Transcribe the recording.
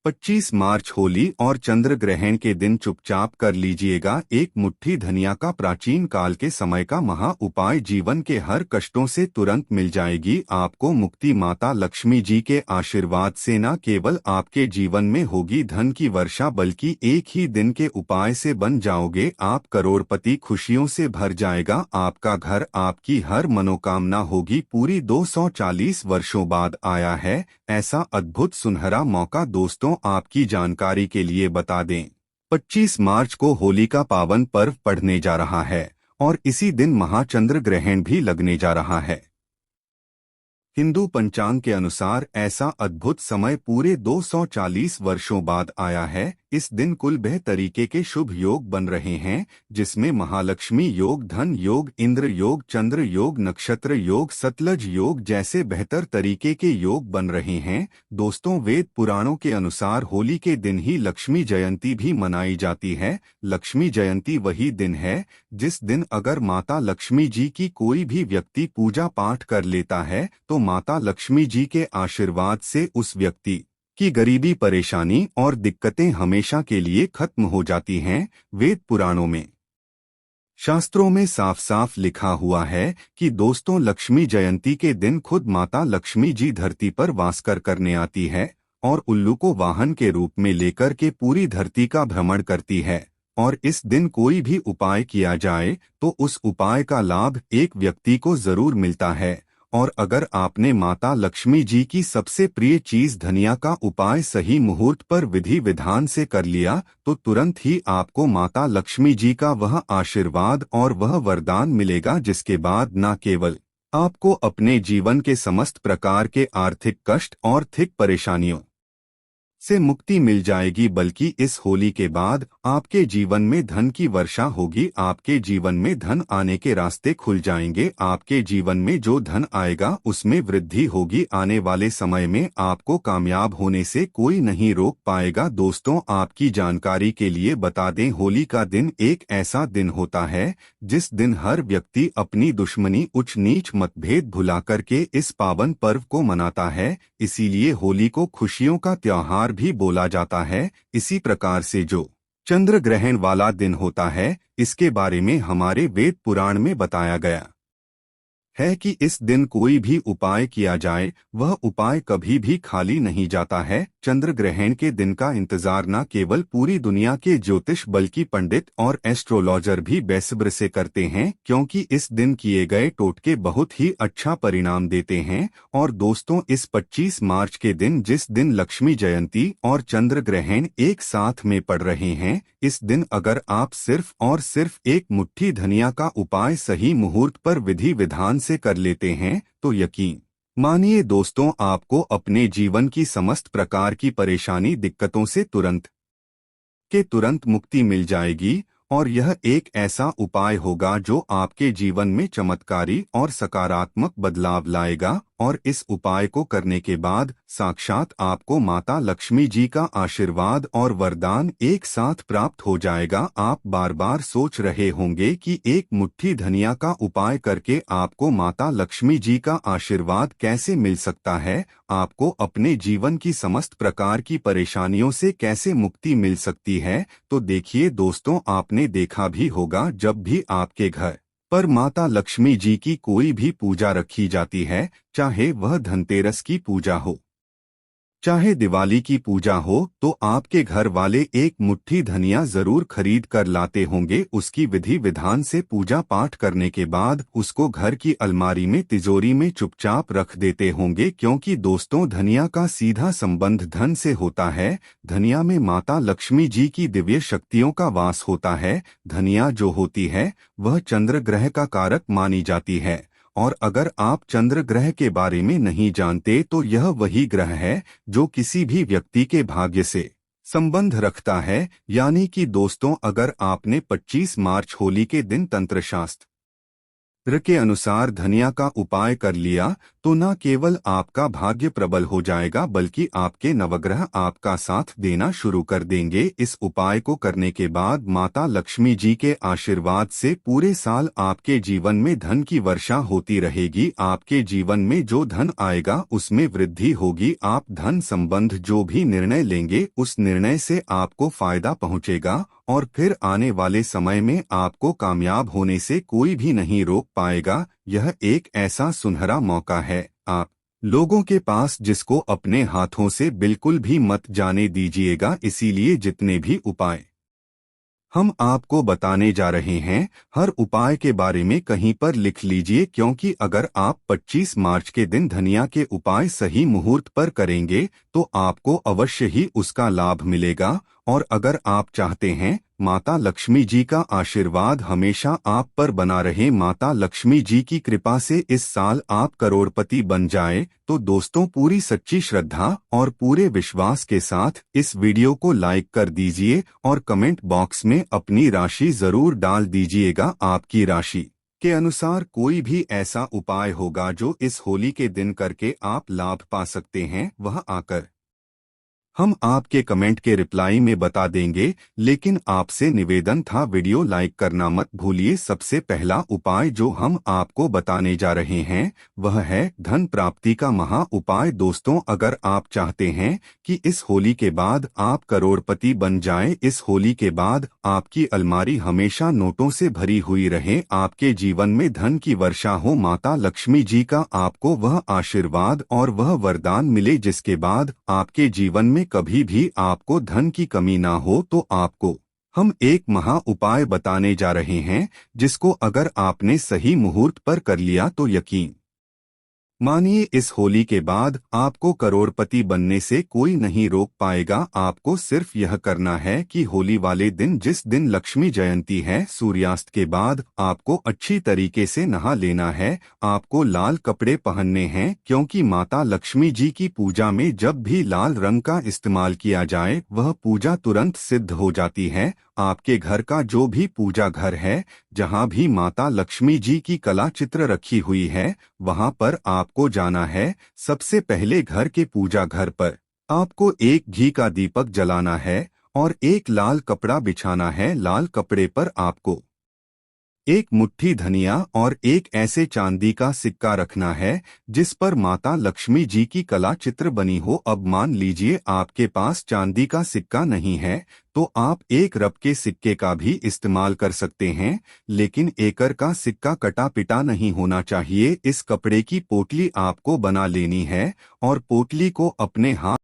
25 मार्च होली और चंद्र ग्रहण के दिन चुपचाप कर लीजिएगा एक मुट्ठी धनिया का। प्राचीन काल के समय का महा उपाय, जीवन के हर कष्टों से तुरंत मिल जाएगी आपको मुक्ति। माता लक्ष्मी जी के आशीर्वाद से न केवल आपके जीवन में होगी धन की वर्षा, बल्कि एक ही दिन के उपाय से बन जाओगे आप करोड़पति। खुशियों से भर जाएगा आपका घर, आपकी हर मनोकामना होगी पूरी। 240 वर्षों बाद आया है ऐसा अद्भुत सुनहरा मौका। दोस्तों, आपकी जानकारी के लिए बता दें, 25 मार्च को होली का पावन पर्व पड़ने जा रहा है और इसी दिन महाचंद्र ग्रहण भी लगने जा रहा है। हिंदू पंचांग के अनुसार ऐसा अद्भुत समय पूरे 240 वर्षों बाद आया है। इस दिन कुल 62 तरीके के शुभ योग बन रहे हैं, जिसमें महालक्ष्मी योग, धन योग, इंद्र योग, चंद्र योग, नक्षत्र योग, सतलज योग जैसे 72 तरीके के योग बन रहे हैं। दोस्तों, वेद पुराणों के अनुसार होली के दिन ही लक्ष्मी जयंती भी मनाई जाती है। लक्ष्मी जयंती वही दिन है जिस दिन अगर माता लक्ष्मी जी की कोई भी व्यक्ति पूजा पाठ कर लेता है तो माता लक्ष्मी जी के आशीर्वाद से उस व्यक्ति की गरीबी, परेशानी और दिक्कतें हमेशा के लिए खत्म हो जाती हैं। वेद पुराणों में, शास्त्रों में साफ साफ लिखा हुआ है कि दोस्तों, लक्ष्मी जयंती के दिन खुद माता लक्ष्मी जी धरती पर वास करने आती है और उल्लू को वाहन के रूप में लेकर के पूरी धरती का भ्रमण करती है। और इस दिन कोई भी उपाय किया जाए तो उस उपाय का लाभ एक व्यक्ति को जरूर मिलता है। और अगर आपने माता लक्ष्मी जी की सबसे प्रिय चीज धनिया का उपाय सही मुहूर्त पर विधि विधान से कर लिया तो तुरंत ही आपको माता लक्ष्मी जी का वह आशीर्वाद और वह वरदान मिलेगा, जिसके बाद न केवल आपको अपने जीवन के समस्त प्रकार के आर्थिक कष्ट और थिक परेशानियों से मुक्ति मिल जाएगी, बल्कि इस होली के बाद आपके जीवन में धन की वर्षा होगी। आपके जीवन में धन आने के रास्ते खुल जाएंगे। आपके जीवन में जो धन आएगा उसमें वृद्धि होगी। आने वाले समय में आपको कामयाब होने से कोई नहीं रोक पाएगा। दोस्तों, आपकी जानकारी के लिए बता दें, होली का दिन एक ऐसा दिन होता है जिस दिन हर व्यक्ति अपनी दुश्मनी, उच्च नीच, मतभेद भुला करके इस पावन पर्व को मनाता है। इसीलिए होली को खुशियों का त्योहार भी बोला जाता है। इसी प्रकार से जो चंद्र ग्रहण वाला दिन होता है, इसके बारे में हमारे वेद पुराण में बताया गया है कि इस दिन कोई भी उपाय किया जाए वह उपाय कभी भी खाली नहीं जाता है। चंद्र ग्रहण के दिन का इंतजार न केवल पूरी दुनिया के ज्योतिष बल्कि पंडित और एस्ट्रोलॉजर भी बेसब्र से करते हैं, क्योंकि इस दिन किए गए टोटके बहुत ही अच्छा परिणाम देते हैं। और दोस्तों, इस 25 मार्च के दिन, जिस दिन लक्ष्मी जयंती और चंद्र ग्रहण एक साथ में पड़ रहे हैं, इस दिन अगर आप सिर्फ और सिर्फ एक मुट्ठी धनिया का उपाय सही मुहूर्त पर विधि विधान से कर लेते हैं तो यकीन मानिए दोस्तों, आपको अपने जीवन की समस्त प्रकार की परेशानी, दिक्कतों से तुरंत मुक्ति मिल जाएगी। और यह एक ऐसा उपाय होगा जो आपके जीवन में चमत्कारी और सकारात्मक बदलाव लाएगा। और इस उपाय को करने के बाद साक्षात आपको माता लक्ष्मी जी का आशीर्वाद और वरदान एक साथ प्राप्त हो जाएगा। आप बार बार सोच रहे होंगे कि एक मुट्ठी धनिया का उपाय करके आपको माता लक्ष्मी जी का आशीर्वाद कैसे मिल सकता है, आपको अपने जीवन की समस्त प्रकार की परेशानियों से कैसे मुक्ति मिल सकती है। तो देखिए दोस्तों, आपने देखा भी होगा, जब भी आपके घर पर माता लक्ष्मी जी की कोई भी पूजा रखी जाती है, चाहे वह धनतेरस की पूजा हो, चाहे दिवाली की पूजा हो, तो आपके घर वाले एक मुट्ठी धनिया जरूर खरीद कर लाते होंगे। उसकी विधि विधान से पूजा पाठ करने के बाद उसको घर की अलमारी में, तिजोरी में चुपचाप रख देते होंगे, क्योंकि दोस्तों, धनिया का सीधा संबंध धन से होता है। धनिया में माता लक्ष्मी जी की दिव्य शक्तियों का वास होता है। धनिया जो होती है वह चंद्र ग्रह का कारक मानी जाती है। और अगर आप चंद्र ग्रह के बारे में नहीं जानते तो यह वही ग्रह है जो किसी भी व्यक्ति के भाग्य से संबंध रखता है। यानी कि दोस्तों, अगर आपने 25 मार्च होली के दिन तंत्र शास्त्र के अनुसार धनिया का उपाय कर लिया तो तो न केवल आपका भाग्य प्रबल हो जाएगा बल्कि आपके नवग्रह आपका साथ देना शुरू कर देंगे। इस उपाय को करने के बाद माता लक्ष्मी जी के आशीर्वाद से पूरे साल आपके जीवन में धन की वर्षा होती रहेगी। आपके जीवन में जो धन आएगा उसमें वृद्धि होगी। आप धन संबंध जो भी निर्णय लेंगे उस निर्णय से आपको फायदा पहुंचेगा और फिर आने वाले समय में आपको कामयाब होने से कोई भी नहीं रोक पाएगा। यह एक ऐसा सुनहरा मौका है आप लोगों के पास जिसको अपने हाथों से बिल्कुल भी मत जाने दीजिएगा। इसीलिए जितने भी उपाय हम आपको बताने जा रहे हैं हर उपाय के बारे में कहीं पर लिख लीजिए, क्योंकि अगर आप 25 मार्च के दिन धनिया के उपाय सही मुहूर्त पर करेंगे तो आपको अवश्य ही उसका लाभ मिलेगा। और अगर आप चाहते हैं माता लक्ष्मी जी का आशीर्वाद हमेशा आप पर बना रहे, माता लक्ष्मी जी की कृपा से इस साल आप करोड़पति बन जाए, तो दोस्तों पूरी सच्ची श्रद्धा और पूरे विश्वास के साथ इस वीडियो को लाइक कर दीजिए और कमेंट बॉक्स में अपनी राशि जरूर डाल दीजिएगा। आपकी राशि के अनुसार कोई भी ऐसा उपाय होगा जो इस होली के दिन करके आप लाभ पा सकते हैं, वह आकर हम आपके कमेंट के रिप्लाई में बता देंगे। लेकिन आपसे निवेदन था वीडियो लाइक करना मत भूलिए। सबसे पहला उपाय जो हम आपको बताने जा रहे हैं वह है धन प्राप्ति का महा उपाय। दोस्तों अगर आप चाहते हैं कि इस होली के बाद आप करोड़पति बन जाएं, इस होली के बाद आपकी अलमारी हमेशा नोटों से भरी हुई रहे, आपके जीवन में धन की वर्षा हो, माता लक्ष्मी जी का आपको वह आशीर्वाद और वह वरदान मिले जिसके बाद आपके जीवन में कभी भी आपको धन की कमी ना हो, तो आपको हम एक महा उपाय बताने जा रहे हैं जिसको अगर आपने सही मुहूर्त पर कर लिया तो यकीन मानिए इस होली के बाद आपको करोड़पति बनने से कोई नहीं रोक पाएगा। आपको सिर्फ यह करना है कि होली वाले दिन जिस दिन लक्ष्मी जयंती है सूर्यास्त के बाद आपको अच्छी तरीके से नहा लेना है। आपको लाल कपड़े पहनने हैं, क्योंकि माता लक्ष्मी जी की पूजा में जब भी लाल रंग का इस्तेमाल किया जाए वह पूजा तुरंत सिद्ध हो जाती है। आपके घर का जो भी पूजा घर है, जहां भी माता लक्ष्मी जी की कला चित्र रखी हुई है, वहां पर आपको जाना है। सबसे पहले घर के पूजा घर पर आपको एक घी का दीपक जलाना है और एक लाल कपड़ा बिछाना है। लाल कपड़े पर आपको एक मुट्ठी धनिया और एक ऐसे चांदी का सिक्का रखना है जिस पर माता लक्ष्मी जी की कला चित्र बनी हो। अब मान लीजिए आपके पास चांदी का सिक्का नहीं है तो आप एक रब के सिक्के का भी इस्तेमाल कर सकते हैं, लेकिन एकर का सिक्का कटा पिटा नहीं होना चाहिए। इस कपड़े की पोटली आपको बना लेनी है और पोटली को अपने हाथ